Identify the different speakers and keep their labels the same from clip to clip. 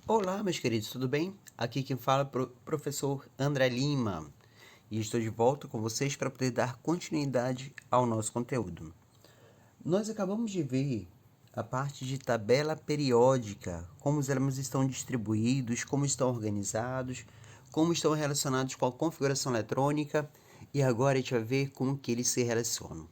Speaker 1: Olá, meus queridos, tudo bem? Aqui quem fala é o professor André Lima e estou de volta com vocês para poder dar continuidade ao nosso conteúdo. Nós acabamos de ver a parte de tabela periódica, como os elementos estão distribuídos, como estão organizados, como estão relacionados com a configuração eletrônica e agora a gente vai ver como que eles se relacionam.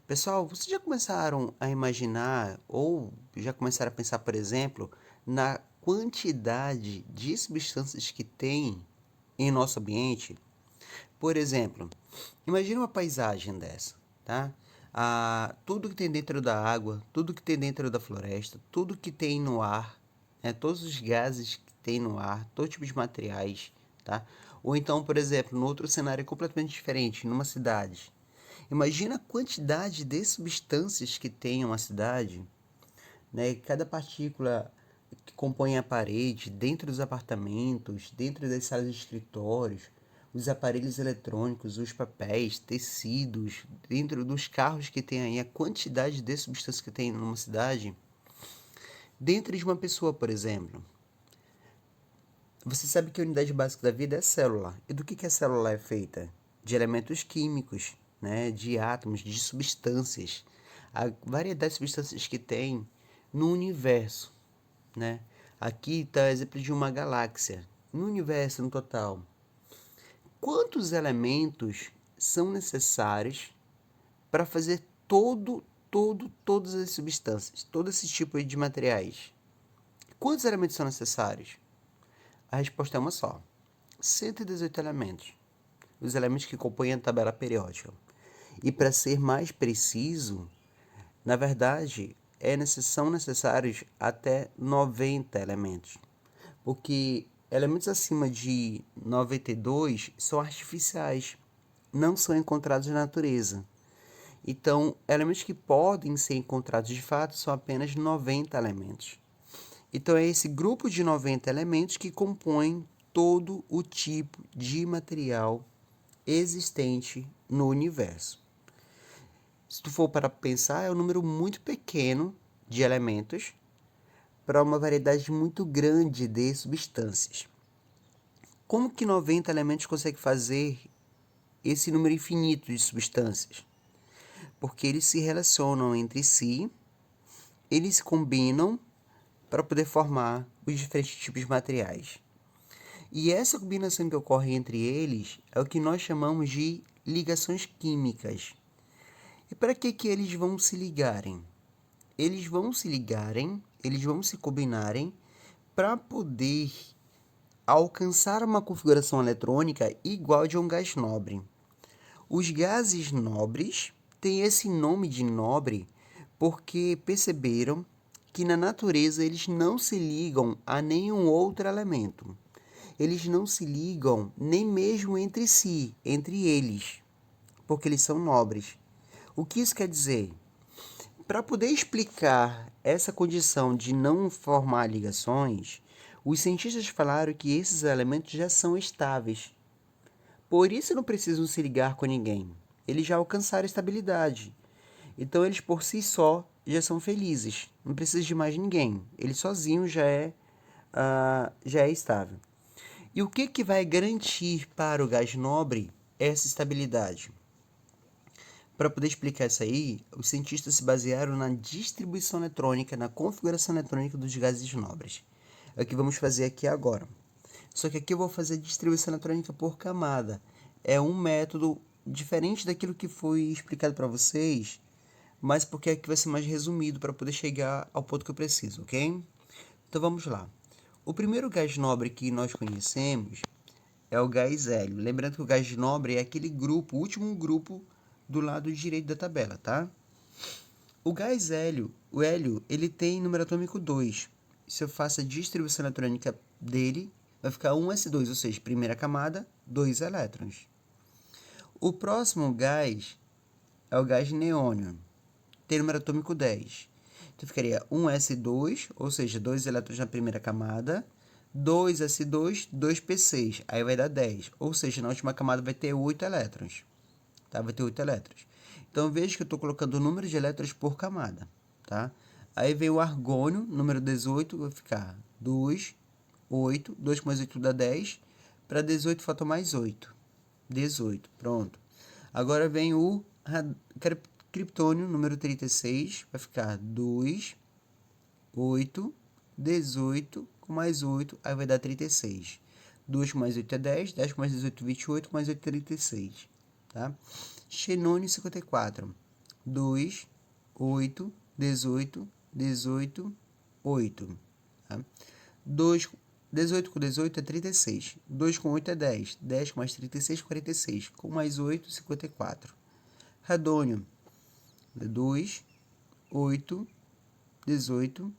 Speaker 1: Pessoal, vocês já começaram a imaginar ou já começaram a pensar, por exemplo, na quantidade de substâncias que tem em nosso ambiente? Por exemplo, imagine uma paisagem dessa, tá? Tudo que tem dentro da água, tudo que tem dentro da floresta, tudo que tem no ar, né? Todos os gases que tem no ar, todo tipo de materiais, tá? Ou então, por exemplo, no outro cenário completamente diferente, numa cidade. Imagina a quantidade de substâncias que tem uma cidade, né? Cada partícula que compõe a parede, dentro dos apartamentos, dentro das salas de escritórios, os aparelhos eletrônicos, os papéis, tecidos, dentro dos carros que tem aí, a quantidade de substâncias que tem numa cidade, dentro de uma pessoa, por exemplo. Você sabe que a unidade básica da vida é a célula. E do que a célula é feita? De elementos químicos, né? De átomos, de substâncias. A variedade de substâncias que tem no universo, né? Aqui está o exemplo de uma galáxia. No universo, no total, quantos elementos são necessários para fazer todas as substâncias, todo esse tipo de materiais? Quantos elementos são necessários? A resposta é uma só: 118 elementos, os elementos que compõem a tabela periódica. E para ser mais preciso, na verdade, são necessários até 90 elementos, porque elementos acima de 92 são artificiais, não são encontrados na natureza. Então, elementos que podem ser encontrados de fato são apenas 90 elementos. Então, é esse grupo de 90 elementos que compõem todo o tipo de material existente no universo. Se tu for para pensar, é um número muito pequeno de elementos para uma variedade muito grande de substâncias. Como que 90 elementos consegue fazer esse número infinito de substâncias? Porque eles se relacionam entre si, eles combinam para poder formar os diferentes tipos de materiais. E essa combinação que ocorre entre eles é o que nós chamamos de ligações químicas. E para que eles vão se ligarem? Eles vão se combinarem para poder alcançar uma configuração eletrônica igual de um gás nobre. Os gases nobres têm esse nome de nobre porque perceberam que na natureza eles não se ligam a nenhum outro elemento. Eles não se ligam nem mesmo entre si, entre eles, porque eles são nobres. O que isso quer dizer? Para poder explicar essa condição de não formar ligações, os cientistas falaram que esses elementos já são estáveis. Por isso não precisam se ligar com ninguém. Eles já alcançaram estabilidade. Então eles por si só já são felizes. Não precisa de mais ninguém. Ele sozinho já é estável. E o que vai garantir para o gás nobre essa estabilidade? Para poder explicar isso aí, os cientistas se basearam na distribuição eletrônica, na configuração eletrônica dos gases nobres. É o que vamos fazer aqui agora. Só que aqui eu vou fazer distribuição eletrônica por camada. É um método diferente daquilo que foi explicado para vocês, mas porque aqui vai ser mais resumido para poder chegar ao ponto que eu preciso, ok? Então vamos lá. O primeiro gás nobre que nós conhecemos é o gás hélio. Lembrando que o gás nobre é aquele grupo, o último grupo do lado direito da tabela, tá? O gás hélio, o hélio, ele tem número atômico 2. Se eu faço a distribuição eletrônica dele, vai ficar 1s2, ou seja, primeira camada, 2 elétrons. O próximo gás é o gás neônio, tem número atômico 10. Então ficaria 1s2, ou seja, 2 elétrons na primeira camada, 2s2, 2p6, aí vai dar 10, ou seja, na última camada vai ter 8 elétrons. Tá? Vai ter 8 elétrons. Então veja que eu estou colocando o número de elétrons por camada. Tá? Aí vem o argônio, número 18, vai ficar 2, 8. 2 com mais 8 dá 10. Para 18 falta mais 8. 18, pronto. Agora vem o criptônio número 36, vai ficar 2, 8, 18, com mais 8, aí vai dar 36. 2 com mais 8 é 10, 10 com mais 18 é 28, com mais 8 é 36, tá? Xenônio 54, 2, 8, 18, 18, 8, tá? 18 com 18 é 36. 2 com 8 é 10. 10 com mais 36, 46. Com mais 8, 54. Radônio. 2, 8, 18,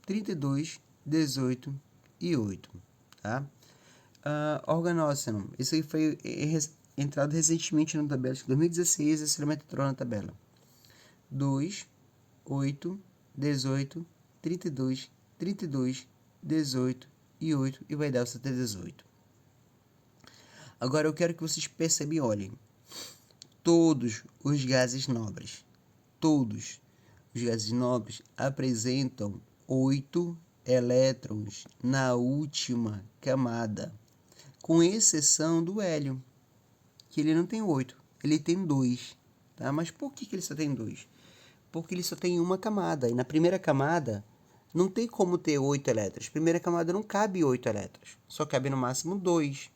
Speaker 1: 32, 18 e 8. Tá? Organóxeno. Isso aí foi entrado recentemente na tabela. Em 2016, esse elemento entrou na tabela. 2, 8, 18, 32, 32, 18 e 8 e vai dar o 78. Agora eu quero que vocês percebam e olhem. Todos os gases nobres, todos os gases nobres apresentam 8 elétrons na última camada, com exceção do hélio, que ele não tem 8, ele tem 2. Tá? Mas por que ele só tem 2? Porque ele só tem uma camada, e na primeira camada não tem como ter 8 elétrons. Primeira camada não cabe 8 elétrons. Só cabe no máximo 2.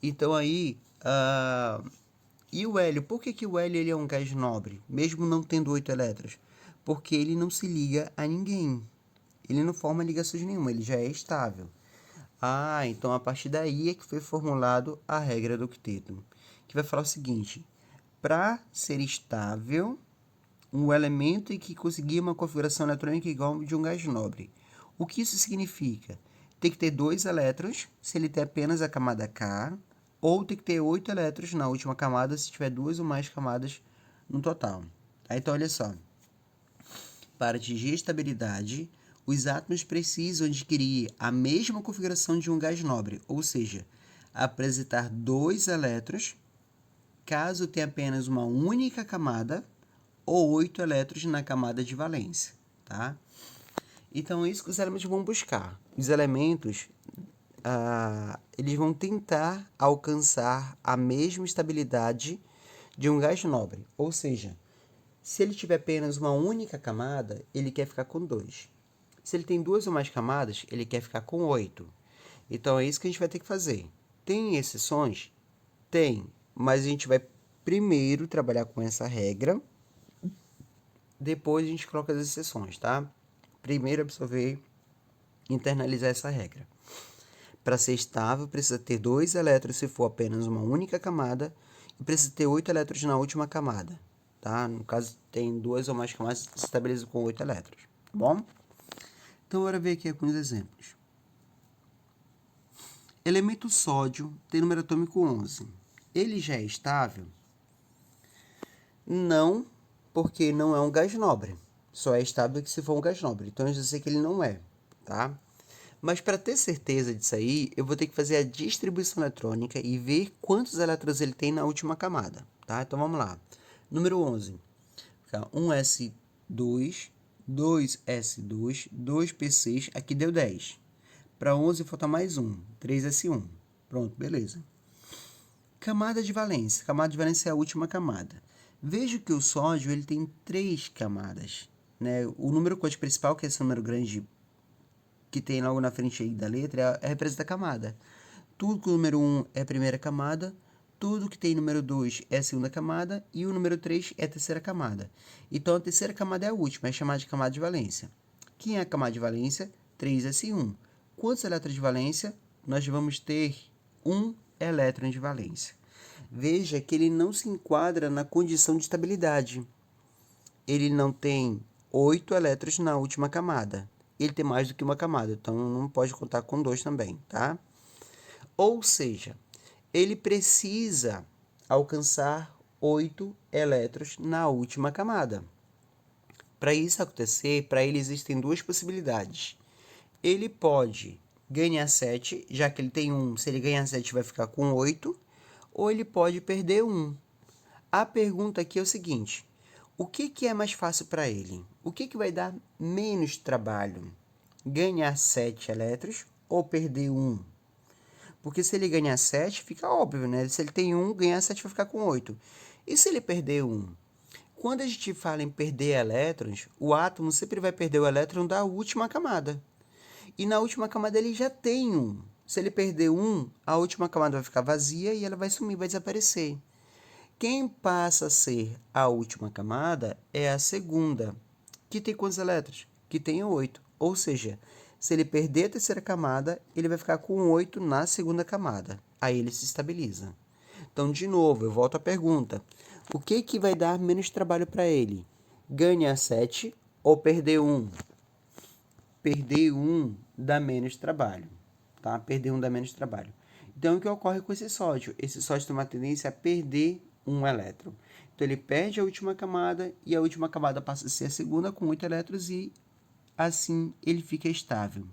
Speaker 1: Então aí... E o hélio? Por que o hélio ele é um gás nobre? Mesmo não tendo 8 elétrons? Porque ele não se liga a ninguém. Ele não forma ligações nenhuma. Ele já é estável. Então a partir daí é que foi formulado a regra do octeto. Que vai falar o seguinte. Para ser estável... um elemento que conseguir uma configuração eletrônica igual de um gás nobre. O que isso significa? Tem que ter 2 elétrons, se ele tem apenas a camada K, ou tem que ter 8 elétrons na última camada, se tiver 2 ou mais camadas no total. Então, olha só. Para atingir a estabilidade, os átomos precisam adquirir a mesma configuração de um gás nobre, ou seja, apresentar 2 elétrons, caso tenha apenas uma única camada, ou 8 elétrons na camada de valência, tá? Então, é isso que os elementos vão buscar. Os elementos, eles vão tentar alcançar a mesma estabilidade de um gás nobre. Ou seja, se ele tiver apenas uma única camada, ele quer ficar com 2. Se ele tem 2 ou mais camadas, ele quer ficar com 8. Então, é isso que a gente vai ter que fazer. Tem exceções? Tem, mas a gente vai primeiro trabalhar com essa regra. Depois a gente coloca as exceções, tá? Primeiro absorver, internalizar essa regra. Para ser estável, precisa ter 2 elétrons se for apenas uma única camada e precisa ter 8 elétrons na última camada, tá? No caso, tem 2 ou mais camadas, se estabiliza com 8 elétrons, tá bom? Então, bora ver aqui alguns exemplos. Elemento sódio tem número atômico 11. Ele já é estável? Não, porque não é um gás nobre. Só é estável que se for um gás nobre. Então, eu já sei que ele não é, tá? Mas para ter certeza disso aí, eu vou ter que fazer a distribuição eletrônica e ver quantos elétrons ele tem na última camada, tá? Então, vamos lá. Número 11. 1s2, 2s2, 2p6, aqui deu 10. Para 11 falta mais 1, 3s1. Pronto, beleza. Camada de valência. Camada de valência é a última camada. Vejo que o sódio ele tem 3 camadas, né? O número quântico principal, que é esse número grande que tem logo na frente aí da letra, representa a camada. Tudo com o número 1 é a primeira camada, tudo que tem número 2 é a segunda camada e o número 3 é a terceira camada. Então, a terceira camada é a última, é chamada de camada de valência. Quem é a camada de valência? 3s1. Quantos elétrons de valência? Nós vamos ter 1 elétron de valência. Veja que ele não se enquadra na condição de estabilidade. Ele não tem 8 elétrons na última camada. Ele tem mais do que uma camada, então não pode contar com 2 também, tá? Ou seja, ele precisa alcançar 8 elétrons na última camada. Para isso acontecer, para ele existem 2 possibilidades. Ele pode ganhar 7, já que ele tem 1, se ele ganhar 7 vai ficar com 8, ou ele pode perder 1. A pergunta aqui é o seguinte: o que é mais fácil para ele? O que vai dar menos trabalho? Ganhar 7 elétrons ou perder 1? Porque se ele ganhar 7, fica óbvio, né? Se ele tem 1, ganhar 7 vai ficar com 8. E se ele perder 1? Quando a gente fala em perder elétrons, o átomo sempre vai perder o elétron da última camada. E na última camada ele já tem 1. Se ele perder 1, a última camada vai ficar vazia e ela vai sumir, vai desaparecer. Quem passa a ser a última camada é a segunda, que tem quantos elétrons? Que tem 8. Ou seja, se ele perder a terceira camada, ele vai ficar com 8 na segunda camada. Aí ele se estabiliza. Então, de novo, eu volto à pergunta. O que vai dar menos trabalho para ele? Ganhar 7 ou perder 1? Perder 1 dá menos trabalho. Tá? Perder 1 dá menos trabalho. Então, o que ocorre com esse sódio? Esse sódio tem uma tendência a perder um elétron. Então, ele perde a última camada e a última camada passa a ser a segunda com 8 elétrons e assim ele fica estável.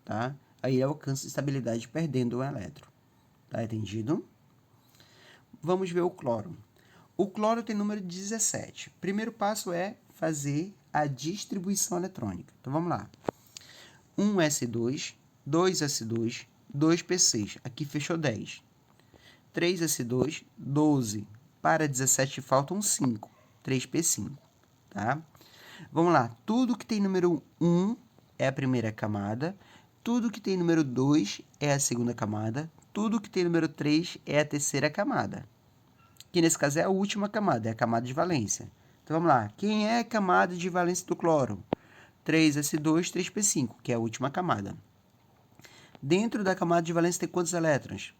Speaker 1: Tá? Aí ele alcança estabilidade perdendo um elétron. Tá entendido? Vamos ver o cloro. O cloro tem número 17. O primeiro passo é fazer a distribuição eletrônica. Então, vamos lá. 1s2, 2s2, 2p6. Aqui fechou 10. 3s2, 12. Para 17 faltam 5. 3p5. Tá? Vamos lá. Tudo que tem número 1 é a primeira camada. Tudo que tem número 2 é a segunda camada. Tudo que tem número 3 é a terceira camada. Que nesse caso é a última camada, é a camada de valência. Então, vamos lá. Quem é a camada de valência do cloro? 3s2, 3p5, que é a última camada. Dentro da camada de valência tem quantos elétrons?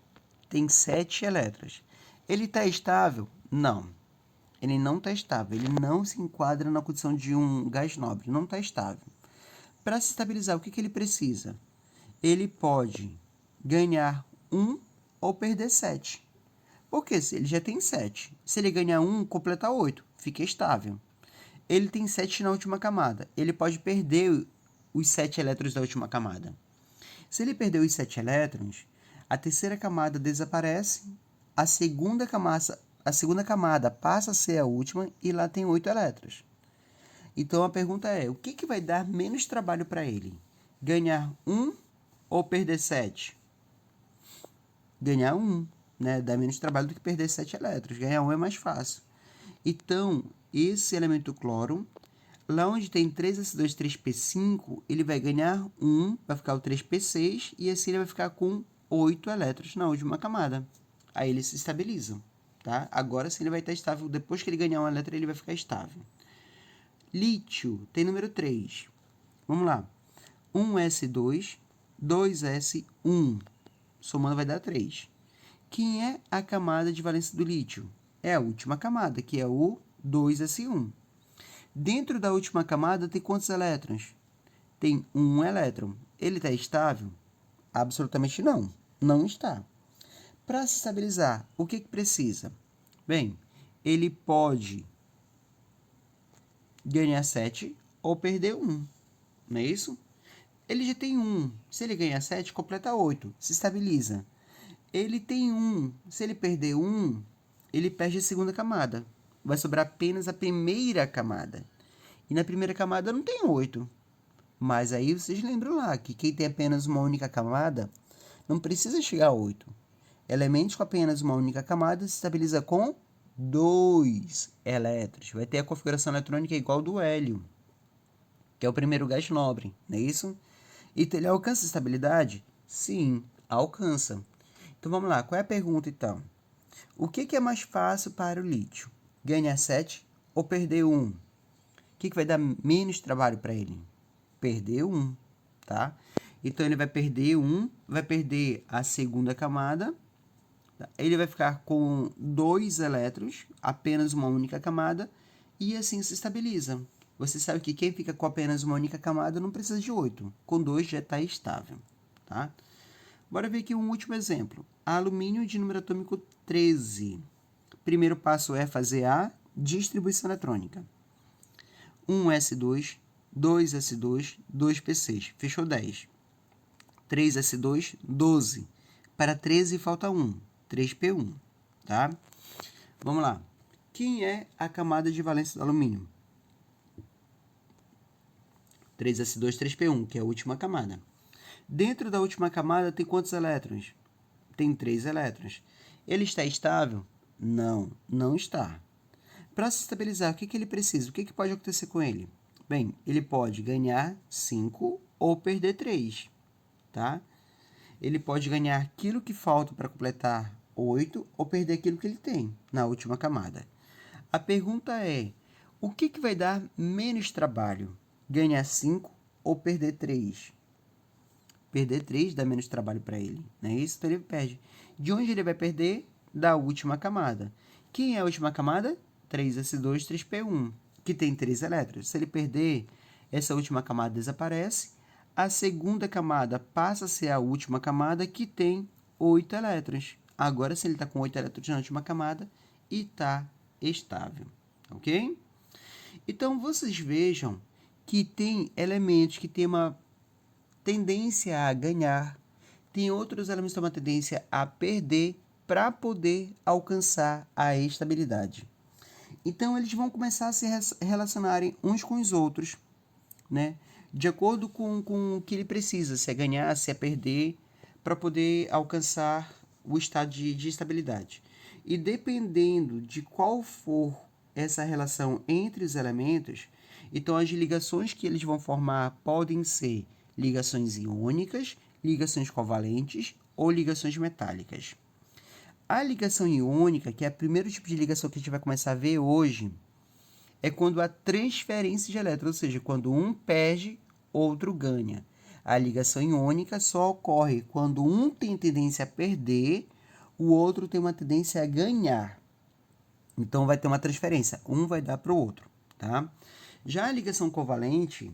Speaker 1: Tem 7 elétrons. Ele está estável? Não. Ele não está estável. Ele não se enquadra na condição de um gás nobre. Não está estável. Para se estabilizar, o que ele precisa? Ele pode ganhar 1 ou perder 7. Porque se ele já tem 7. Se ele ganhar 1, completa 8. Fica estável. Ele tem 7 na última camada. Ele pode perder os 7 elétrons da última camada. Se ele perder os 7 elétrons, a terceira camada desaparece, a segunda camada passa a ser a última e lá tem 8 elétrons. Então, a pergunta é, o que vai dar menos trabalho para ele? Ganhar 1 ou perder 7? Ganhar 1, né? Dá menos trabalho do que perder 7 elétrons. Ganhar 1 é mais fácil. Então, esse elemento cloro, lá onde tem 3s2, 3p5, ele vai ganhar 1, vai ficar o 3p6, e assim ele vai ficar com 8 elétrons na última camada. Aí ele se estabiliza, tá? Agora sim ele vai estar estável. Depois que ele ganhar um elétron, ele vai ficar estável. Lítio tem número 3. Vamos lá. 1s2, 2s1. Somando vai dar 3. Quem é a camada de valência do lítio? É a última camada, que é o 2s1. Dentro da última camada tem quantos elétrons? Tem 1 elétron. Ele está estável? Absolutamente não. Não está. Para se estabilizar, o que precisa? Bem, ele pode ganhar 7 ou perder 1. Não é isso? Ele já tem 1. Se ele ganhar 7, completa 8. Se estabiliza. Ele tem 1. Se ele perder 1, ele perde a segunda camada. Vai sobrar apenas a primeira camada. E na primeira camada não tem 8. Mas aí vocês lembram lá que quem tem apenas uma única camada não precisa chegar a 8. Elementos com apenas uma única camada se estabiliza com 2 elétrons. Vai ter a configuração eletrônica igual do hélio, que é o primeiro gás nobre, não é isso? Então, ele alcança estabilidade? Sim, alcança. Então, vamos lá. Qual é a pergunta, então? O que é mais fácil para o lítio? Ganhar 7 ou perder 1? O que vai dar menos trabalho para ele? Perder 1, tá? Então, ele vai perder 1, vai perder a segunda camada. Ele vai ficar com 2 elétrons, apenas uma única camada, e assim se estabiliza. Você sabe que quem fica com apenas uma única camada não precisa de 8. Com 2 já está estável, tá? Bora ver aqui um último exemplo. Alumínio de número atômico 13. Primeiro passo é fazer a distribuição eletrônica. 1s2, 2s2, 2p6. Fechou 10. 3s2, 12. Para 13 falta 1. 3p1, tá? Vamos lá. Quem é a camada de valência do alumínio? 3s2, 3p1, que é a última camada. Dentro da última camada tem quantos elétrons? Tem 3 elétrons. Ele está estável? Não, não está. Para se estabilizar, o que ele precisa? O que pode acontecer com ele? Bem, ele pode ganhar 5 ou perder 3, tá? Ele pode ganhar aquilo que falta para completar 8 ou perder aquilo que ele tem na última camada. A pergunta é, o que vai dar menos trabalho? Ganhar 5 ou perder 3? Perder 3 dá menos trabalho para ele, não é isso? Então ele perde. De onde ele vai perder? Da última camada. Quem é a última camada? 3s2, 3p1, que tem 3 elétrons. Se ele perder, essa última camada desaparece. A segunda camada passa a ser a última camada, que tem 8 elétrons. Agora, se ele está com 8 elétrons na última camada, e está estável, ok? Então, vocês vejam que tem elementos que têm uma tendência a ganhar, tem outros elementos que têm uma tendência a perder para poder alcançar a estabilidade. Então, eles vão começar a se relacionarem uns com os outros, né? De acordo com o que ele precisa, se é ganhar, se é perder, para poder alcançar o estado de estabilidade. E dependendo de qual for essa relação entre os elementos, então as ligações que eles vão formar podem ser ligações iônicas, ligações covalentes ou ligações metálicas. A ligação iônica, que é o primeiro tipo de ligação que a gente vai começar a ver hoje, é quando há transferência de elétrons, ou seja, quando um perde, outro ganha. A ligação iônica só ocorre quando um tem tendência a perder, o outro tem uma tendência a ganhar. Então, vai ter uma transferência, um vai dar para o outro, tá? Já a ligação covalente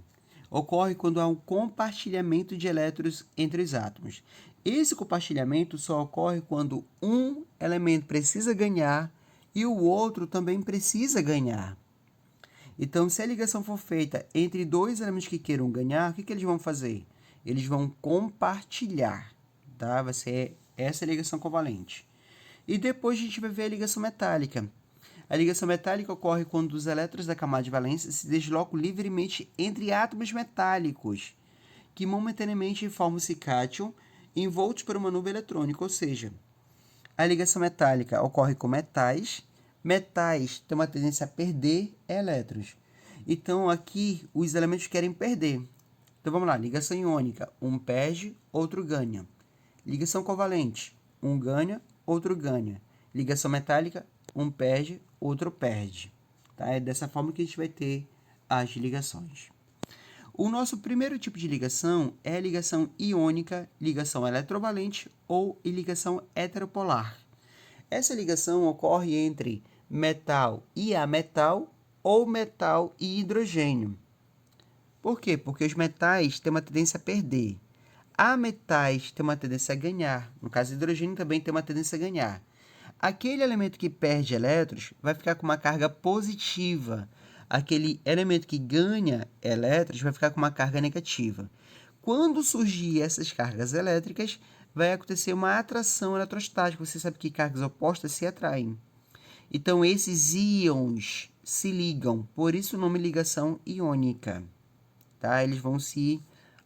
Speaker 1: ocorre quando há um compartilhamento de elétrons entre os átomos. Esse compartilhamento só ocorre quando um elemento precisa ganhar e o outro também precisa ganhar. Então, se a ligação for feita entre dois elementos que queiram ganhar, o que eles vão fazer? Eles vão compartilhar, tá? Vai ser essa ligação covalente. E depois a gente vai ver a ligação metálica. A ligação metálica ocorre quando os elétrons da camada de valência se deslocam livremente entre átomos metálicos, que momentaneamente formam-se cátion envoltos por uma nuvem eletrônica, ou seja, a ligação metálica ocorre com metais. Metais têm uma tendência a perder elétrons. Então, aqui, os elementos querem perder. Então, vamos lá. Ligação iônica. Um perde, outro ganha. Ligação covalente. Um ganha, outro ganha. Ligação metálica. Um perde, outro perde. Tá? É dessa forma que a gente vai ter as ligações. O nosso primeiro tipo de ligação é a ligação iônica, ligação eletrovalente ou ligação heteropolar. Essa ligação ocorre entre metal e ametal ou metal e hidrogênio. Por quê? Porque os metais têm uma tendência a perder. Ametais têm uma tendência a ganhar. No caso, o hidrogênio também tem uma tendência a ganhar. Aquele elemento que perde elétrons vai ficar com uma carga positiva. Aquele elemento que ganha elétrons vai ficar com uma carga negativa. Quando surgir essas cargas elétricas, vai acontecer uma atração eletrostática. Você sabe que cargas opostas se atraem. Então, esses íons se ligam, por isso o nome ligação iônica. Tá? Eles vão se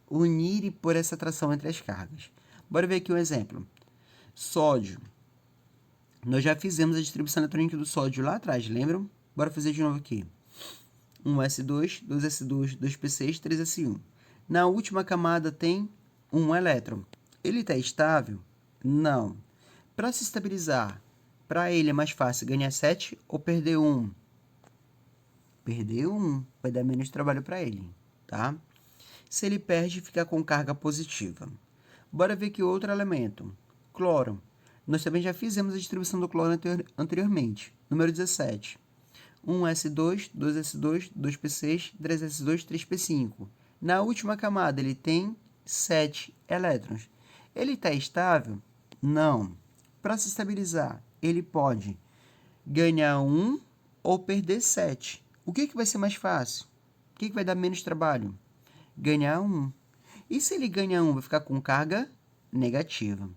Speaker 1: unir por essa atração entre as cargas. Bora ver aqui um exemplo. Sódio. Nós já fizemos a distribuição eletrônica do sódio lá atrás, lembram? Bora fazer de novo aqui. 1s2, 2s2, 2p6, 3s1. Na última camada tem um elétron. Ele está estável? Não. Para se estabilizar, para ele é mais fácil ganhar 7 ou perder 1? Perder 1 vai dar menos trabalho para ele, tá? Se ele perde, fica com carga positiva. Bora ver aqui outro elemento. Cloro. Nós também já fizemos a distribuição do cloro anteriormente. Número 17. 1s2, 2s2, 2p6, 3s2, 3p5. Na última camada, ele tem 7 elétrons. Ele está estável? Não. Para se estabilizar, ele pode ganhar 1 ou perder 7. O que vai ser mais fácil? O que vai dar menos trabalho? Ganhar 1. E se ele ganhar 1, vai ficar com carga negativa.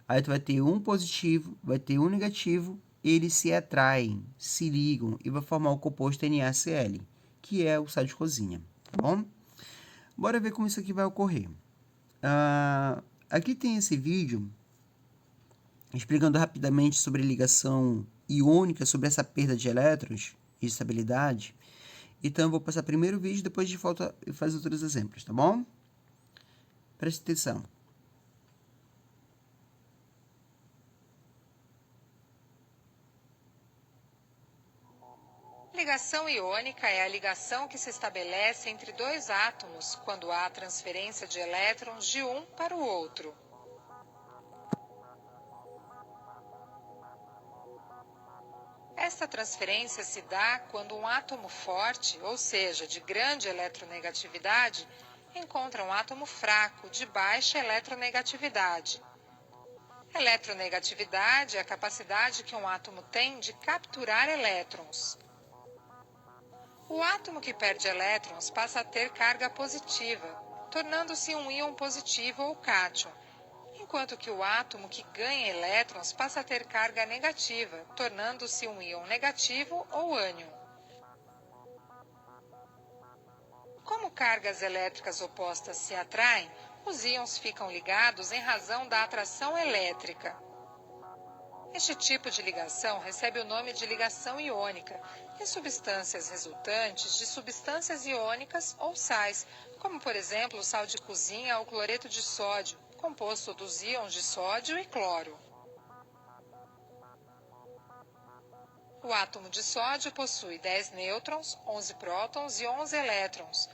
Speaker 1: Aí tu vai ter um positivo, vai ter um negativo, eles se atraem, se ligam e vai formar o composto NaCl, que é o sal de cozinha, tá bom? Bora ver como isso aqui vai ocorrer. Aqui tem esse vídeo explicando rapidamente sobre ligação iônica, sobre essa perda de elétrons e estabilidade. Então, eu vou passar primeiro o vídeo, depois de volta e faz outros exemplos, tá bom? Preste atenção.
Speaker 2: Ligação iônica é a ligação que se estabelece entre dois átomos quando há transferência de elétrons de um para o outro. Esta transferência se dá quando um átomo forte, ou seja, de grande eletronegatividade, encontra um átomo fraco, de baixa eletronegatividade. Eletronegatividade é a capacidade que um átomo tem de capturar elétrons. O átomo que perde elétrons passa a ter carga positiva, tornando-se um íon positivo ou cátion, enquanto que o átomo que ganha elétrons passa a ter carga negativa, tornando-se um íon negativo ou ânion. Como cargas elétricas opostas se atraem, os íons ficam ligados em razão da atração elétrica. Este tipo de ligação recebe o nome de ligação iônica, e substâncias resultantes de substâncias iônicas ou sais, como por exemplo o sal de cozinha ou cloreto de sódio, composto dos íons de sódio e cloro. O átomo de sódio possui 10 nêutrons, 11 prótons e 11 elétrons,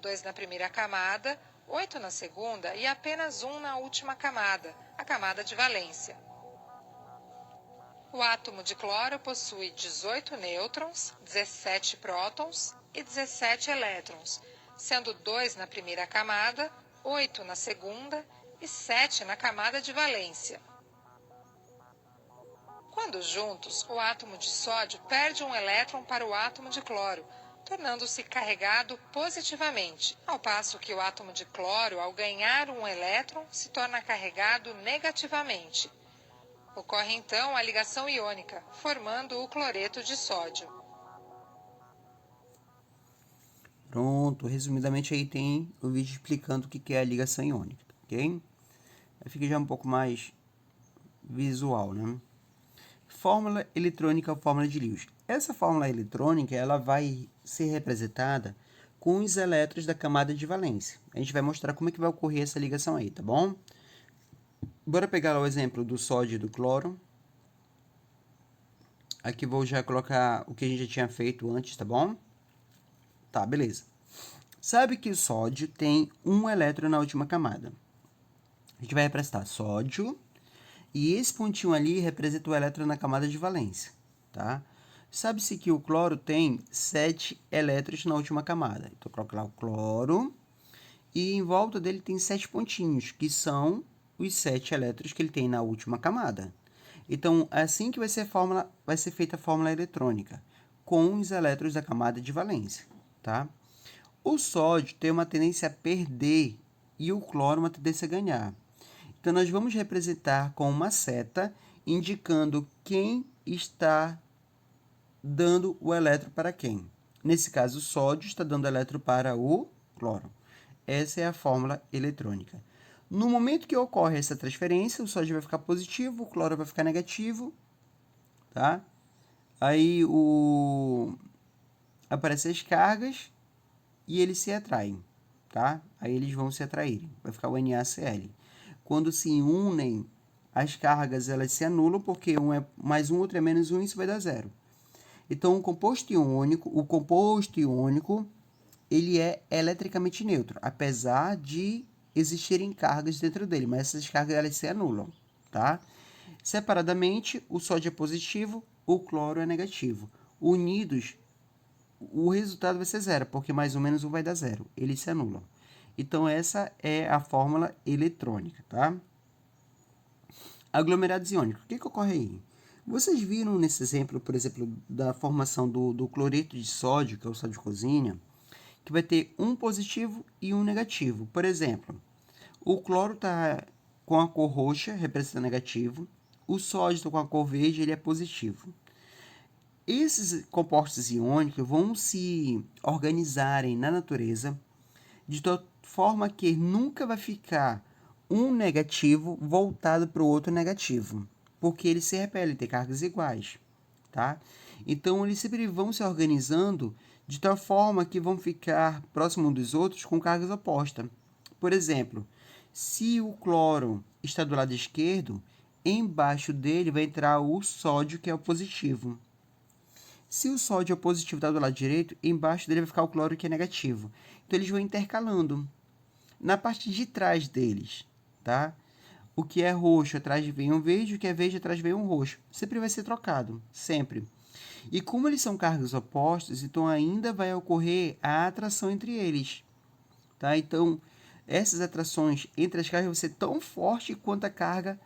Speaker 2: 2 na primeira camada, 8 na segunda e apenas 1 na última camada, a camada de valência. O átomo de cloro possui 18 nêutrons, 17 prótons e 17 elétrons, sendo 2 na primeira camada, 8 na segunda e 7 na camada de valência. Quando juntos, o átomo de sódio perde um elétron para o átomo de cloro, tornando-se carregado positivamente, ao passo que o átomo de cloro, ao ganhar um elétron, se torna carregado negativamente. Ocorre então a ligação iônica, formando o cloreto de sódio.
Speaker 1: Pronto, resumidamente aí tem o vídeo explicando o que é a ligação iônica, ok? Aí fica já um pouco mais visual, né? Fórmula eletrônica ou fórmula de Lewis. Essa fórmula eletrônica ela vai ser representada com os elétrons da camada de valência. A gente vai mostrar como é que vai ocorrer essa ligação aí, tá bom? Bora pegar o exemplo do sódio e do cloro. Aqui vou já colocar o que a gente já tinha feito antes, tá bom? Tá, beleza. Sabe que o sódio tem um elétron na última camada. A gente vai representar sódio e esse pontinho ali representa o elétron na camada de valência, tá? Sabe-se que o cloro tem 7 elétrons na última camada. Então, eu coloco lá o cloro e em volta dele tem 7 pontinhos, que são os 7 elétrons que ele tem na última camada. Então, é assim que vai ser feita a fórmula eletrônica, com os elétrons da camada de valência, tá? O sódio tem uma tendência a perder e o cloro uma tendência a ganhar. Então, nós vamos representar com uma seta indicando quem está dando o elétron para quem. Nesse caso, o sódio está dando elétron para o cloro. Essa é a fórmula eletrônica. No momento que ocorre essa transferência, o sódio vai ficar positivo, o cloro vai ficar negativo, tá? Aí aparecem as cargas e eles se atraem, tá? Aí eles vão se atrair, vai ficar o NaCl. Quando se unem, as cargas elas se anulam porque um é mais um, outro é menos um, isso vai dar zero. Então, o composto iônico, ele é eletricamente neutro, apesar de existirem cargas dentro dele, mas essas cargas elas se anulam, tá? Separadamente, o sódio é positivo, o cloro é negativo. Unidos, o resultado vai ser zero, porque mais ou menos um vai dar zero. Eles se anulam. Então, essa é a fórmula eletrônica, tá? Aglomerados iônicos. O que ocorre aí? Vocês viram nesse exemplo, por exemplo, da formação do cloreto de sódio, que é o sódio de cozinha, que vai ter um positivo e um negativo. Por exemplo, o cloro está com a cor roxa, representa negativo. O sódio está com a cor verde, ele é positivo. Esses compostos iônicos vão se organizarem na natureza de tal forma que nunca vai ficar um negativo voltado para o outro negativo, porque eles se repelem, têm cargas iguais, tá? Então, eles sempre vão se organizando de tal forma que vão ficar próximos um dos outros com cargas opostas. Por exemplo, se o cloro está do lado esquerdo, embaixo dele vai entrar o sódio, que é o positivo. Se o sódio é o positivo está do lado direito, embaixo dele vai ficar o cloro, que é negativo. Então, eles vão intercalando. Na parte de trás deles, tá? O que é roxo, atrás vem um verde, o que é verde, atrás vem um roxo. Sempre vai ser trocado, sempre. E como eles são cargas opostas, então ainda vai ocorrer a atração entre eles, tá? Então, essas atrações entre as cargas vão ser tão forte quanto a carga,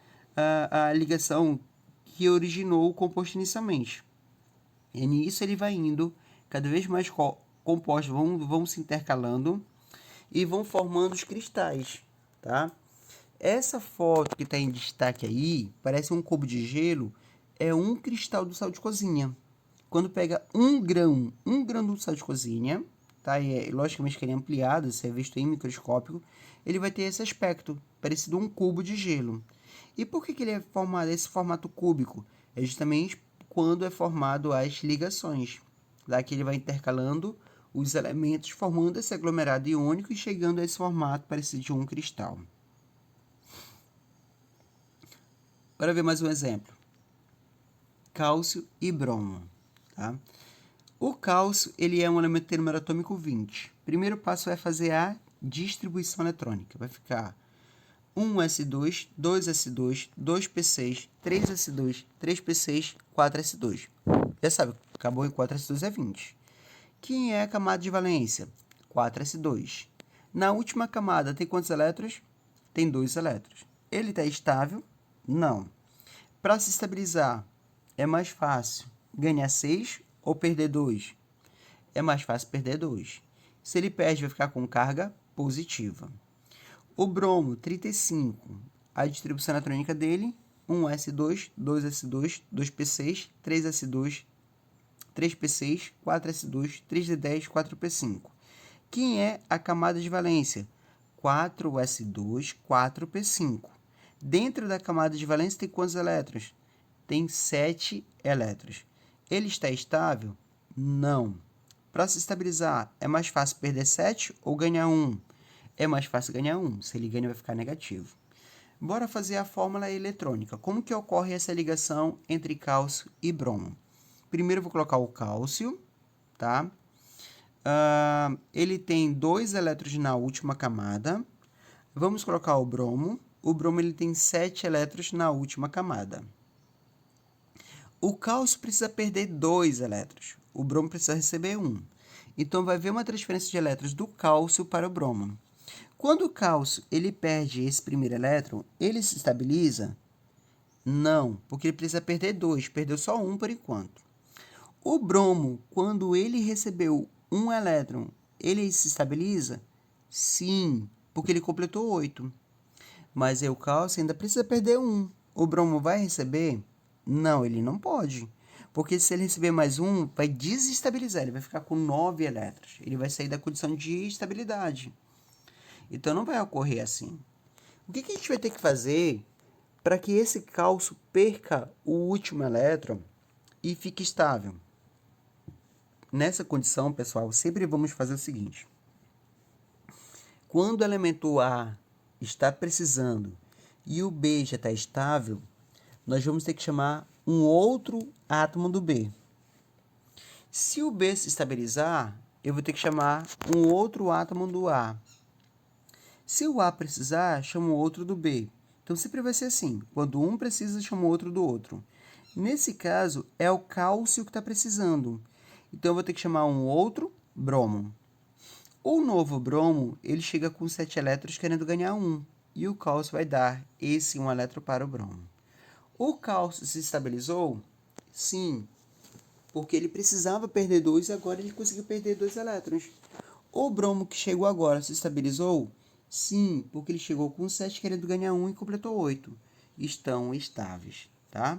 Speaker 1: a ligação que originou o composto inicialmente. E nisso ele vai indo, cada vez mais compostos vão se intercalando e vão formando os cristais, tá? Essa foto que está em destaque aí, parece um cubo de gelo, é um cristal do sal de cozinha. Quando pega um grão do sal de cozinha, tá? E logicamente que ele é ampliado, se é visto em microscópio, ele vai ter esse aspecto, parecido a um cubo de gelo. E por que ele é formado esse formato cúbico? É justamente quando é formado as ligações. Daqui ele vai intercalando os elementos, formando esse aglomerado iônico e chegando a esse formato parecido de um cristal. Bora ver mais um exemplo. Cálcio e bromo. Tá? O cálcio ele é um elemento que tem número atômico 20. Primeiro passo é fazer a distribuição eletrônica. Vai ficar 1s2, 2s2, 2p6, 3s2, 3p6, 4s2. Já sabe, acabou em 4s2 é 20. Quem é a camada de valência? 4s2. Na última camada tem quantos elétrons? Tem 2 elétrons. Ele está estável? Não. Para se estabilizar, é mais fácil ganhar 6 ou perder 2? É mais fácil perder 2. Se ele perde, vai ficar com carga positiva. O bromo, 35. A distribuição eletrônica dele, 1s2, 2s2, 2p6, 3s2, 3p6, 4s2, 3d10, 4p5. Quem é a camada de valência? 4s2, 4p5. Dentro da camada de valência tem quantos elétrons? Tem 7 elétrons. Ele está estável? Não. Para se estabilizar, é mais fácil perder 7 ou ganhar 1? É mais fácil ganhar 1. Se ele ganha, vai ficar negativo. Bora fazer a fórmula eletrônica. Como que ocorre essa ligação entre cálcio e bromo? Primeiro, eu vou colocar o cálcio, tá? Ele tem 2 elétrons na última camada. Vamos colocar o bromo. O bromo ele tem 7 elétrons na última camada. O cálcio precisa perder 2 elétrons. O bromo precisa receber 1. Então, vai haver uma transferência de elétrons do cálcio para o bromo. Quando o cálcio ele perde esse primeiro elétron, ele se estabiliza? Não, porque ele precisa perder 2. Perdeu só 1 por enquanto. O bromo, quando ele recebeu 1 elétron, ele se estabiliza? Sim, porque ele completou 8. Mas aí o cálcio ainda precisa perder 1. O bromo vai receber? Não, ele não pode. Porque se ele receber mais 1, vai desestabilizar. Ele vai ficar com 9 elétrons. Ele vai sair da condição de estabilidade. Então, não vai ocorrer assim. O que a gente vai ter que fazer para que esse cálcio perca o último elétron e fique estável? Nessa condição, pessoal, sempre vamos fazer o seguinte. Quando o elemento A está precisando e o B já está estável, nós vamos ter que chamar um outro átomo do B. Se o B se estabilizar, eu vou ter que chamar um outro átomo do A. Se o A precisar, chamo outro do B. Então, sempre vai ser assim. Quando um precisa, chamo outro do outro. Nesse caso, é o cálcio que está precisando. Então, eu vou ter que chamar um outro bromo. O novo bromo, ele chega com 7 elétrons querendo ganhar 1. E o cálcio vai dar esse 1 elétron para o bromo. O cálcio se estabilizou? Sim, porque ele precisava perder 2 e agora ele conseguiu perder 2 elétrons. O bromo que chegou agora se estabilizou? Sim, porque ele chegou com 7 querendo ganhar 1 e completou 8. Estão estáveis, tá?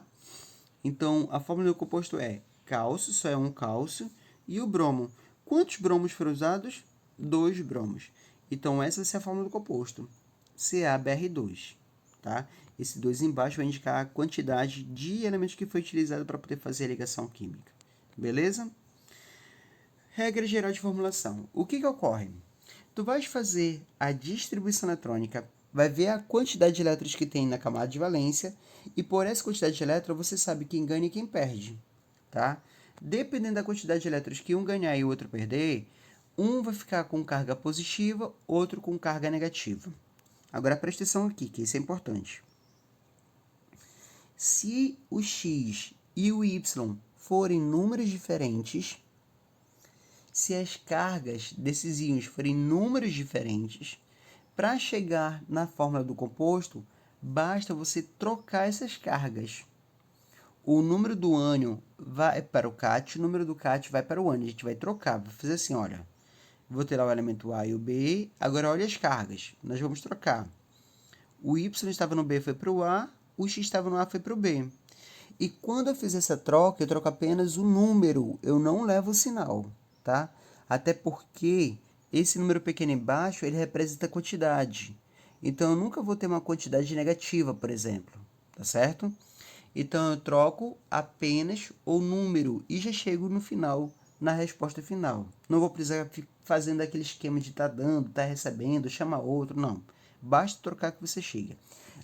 Speaker 1: Então, a fórmula do composto é cálcio, só é um cálcio, e o bromo. Quantos bromos foram usados? 2 bromos. Então, essa vai ser a fórmula do composto, CaBr2, tá? Esse 2 embaixo vai indicar a quantidade de elementos que foi utilizado para poder fazer a ligação química, beleza? Regra geral de formulação. O que ocorre? Tu vais fazer a distribuição eletrônica, vai ver a quantidade de elétrons que tem na camada de valência, e por essa quantidade de elétrons você sabe quem ganha e quem perde, tá? Dependendo da quantidade de elétrons que um ganhar e o outro perder, um vai ficar com carga positiva, outro com carga negativa. Agora presta atenção aqui, que isso é importante. Se o x e o y forem números diferentes, se as cargas desses íons forem números diferentes, para chegar na fórmula do composto, basta você trocar essas cargas. O número do ânion vai para o cátion, o número do cátion vai para o ânion. A gente vai trocar, vai fazer assim, olha. Vou ter lá o elemento A e o B, agora olha as cargas. Nós vamos trocar. O Y estava no B, foi para o A, o X estava no A, foi para o B. E quando eu fizer essa troca, eu troco apenas o número, eu não levo o sinal, tá? Até porque esse número pequeno embaixo, ele representa a quantidade. Então, eu nunca vou ter uma quantidade negativa, por exemplo, tá certo? Então, eu troco apenas o número e já chego no final, na resposta final. Não vou precisar fazendo aquele esquema de tá dando, tá recebendo, chama outro, não. Basta trocar que você chega.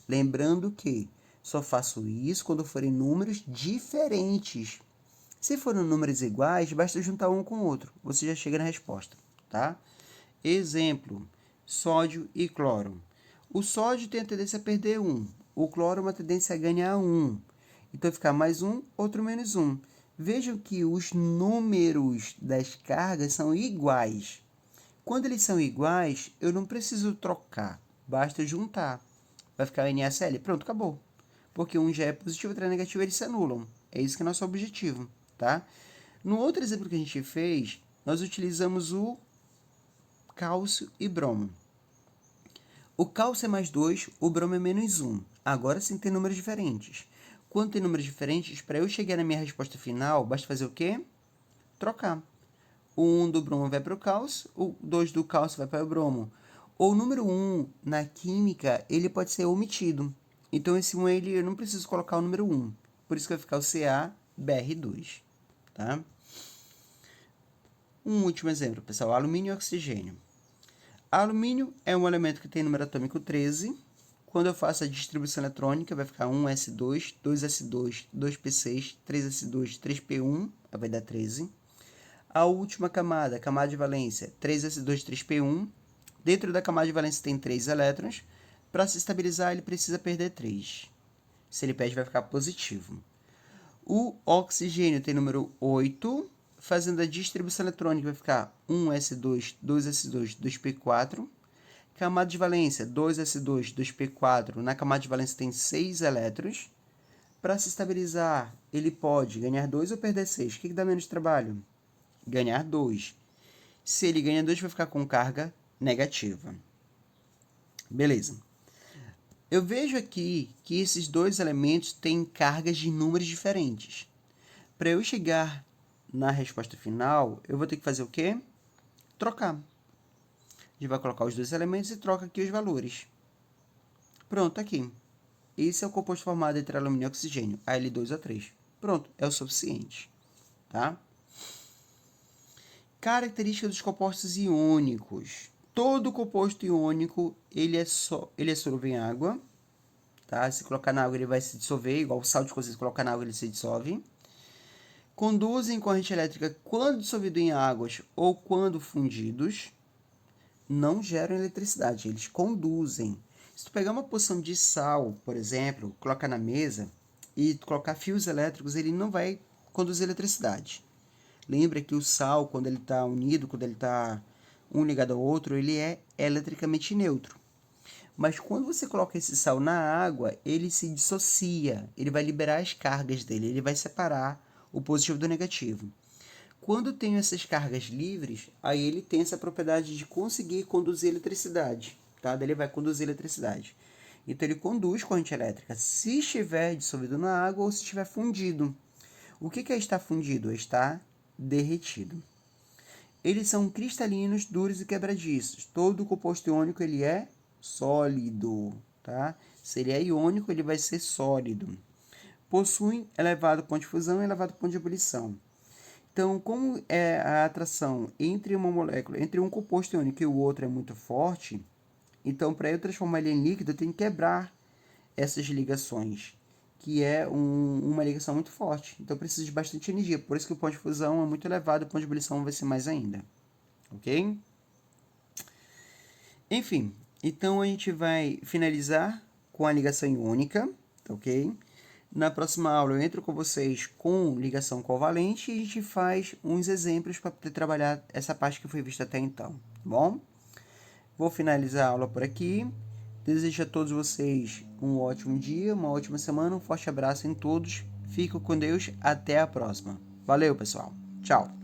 Speaker 1: Lembrando que só faço isso quando forem números diferentes. Se forem números iguais, basta juntar um com o outro. Você já chega na resposta, tá? Exemplo, sódio e cloro. O sódio tem a tendência a perder 1. O cloro uma tendência a ganhar 1. Então, ficar mais 1, outro menos 1. Vejam que os números das cargas são iguais. Quando eles são iguais, eu não preciso trocar. Basta juntar. Vai ficar NaCl. Pronto, acabou. Porque um já é positivo, outro é negativo, eles se anulam. É isso que é nosso objetivo, tá? No outro exemplo que a gente fez, nós utilizamos o cálcio e bromo. O cálcio é mais 2, o bromo é menos 1. Agora sim tem números diferentes. Quando tem números diferentes, para eu chegar na minha resposta final, basta fazer o quê? Trocar. O 1 do bromo vai para o cálcio, o 2 do cálcio vai para o bromo. O número 1, na química, ele pode ser omitido. Então, esse 1, eu não preciso colocar o número 1. Por isso que vai ficar o CaBr2. Tá? Um último exemplo, pessoal. Alumínio e oxigênio. Alumínio é um elemento que tem número atômico 13. Quando eu faço a distribuição eletrônica, vai ficar 1s2, 2s2, 2p6, 3s2, 3p1, vai dar 13. A última camada, camada de valência, 3s2, 3p1. Dentro da camada de valência tem 3 elétrons. Para se estabilizar, ele precisa perder 3. Se ele perde, vai ficar positivo. O oxigênio tem número 8. Fazendo a distribuição eletrônica, vai ficar 1s2, 2s2, 2p4. Camada de valência, 2s2, 2p4. Na camada de valência tem 6 elétrons. Para se estabilizar, ele pode ganhar 2 ou perder 6. O que dá menos trabalho? Ganhar 2. Se ele ganha 2, vai ficar com carga negativa. Beleza. Eu vejo aqui que esses dois elementos têm cargas de números diferentes. Para eu chegar na resposta final, eu vou ter que fazer o quê? Trocar. A gente vai colocar os dois elementos e troca aqui os valores. Pronto, aqui. Esse é o composto formado entre alumínio e oxigênio, Al2O3. Pronto, é o suficiente. Tá? Característica dos compostos iônicos. Todo composto iônico, ele é solúvel em água. Tá? Se colocar na água, ele vai se dissolver, igual o sal de cozinha, se colocar na água, ele se dissolve. Conduzem corrente elétrica quando dissolvido em águas ou quando fundidos. Não geram eletricidade, eles conduzem. Se tu pegar uma porção de sal, por exemplo, colocar na mesa e colocar fios elétricos, ele não vai conduzir eletricidade. Lembra que o sal, quando ele está unido, quando ele está um ligado ao outro, ele é eletricamente neutro. Mas quando você coloca esse sal na água, ele se dissocia, ele vai liberar as cargas dele, ele vai separar o positivo do negativo. Quando tenho essas cargas livres, aí ele tem essa propriedade de conseguir conduzir eletricidade, tá? Daí ele vai conduzir eletricidade. Então, ele conduz corrente elétrica se estiver dissolvido na água ou se estiver fundido. O que é estar fundido? É estar derretido. eles são cristalinos, duros e quebradiços. Todo composto iônico ele é sólido, tá? Se ele é iônico, ele vai ser sólido. Possuem elevado ponto de fusão e elevado ponto de ebulição. Então, como é a atração entre uma molécula, entre um composto iônico e o outro é muito forte, então para eu transformar ele em líquido, eu tenho que quebrar essas ligações, que é uma ligação muito forte. Então, precisa de bastante energia. Por isso que o ponto de fusão é muito elevado, o ponto de ebulição vai ser mais ainda. Ok? Enfim, então a gente vai finalizar com a ligação iônica, ok? Na próxima aula eu entro com vocês com ligação covalente e a gente faz uns exemplos para poder trabalhar essa parte que foi vista até então, tá bom? Vou finalizar a aula por aqui. Desejo a todos vocês um ótimo dia, uma ótima semana, um forte abraço em todos. Fico com Deus, até a próxima. Valeu, pessoal. Tchau.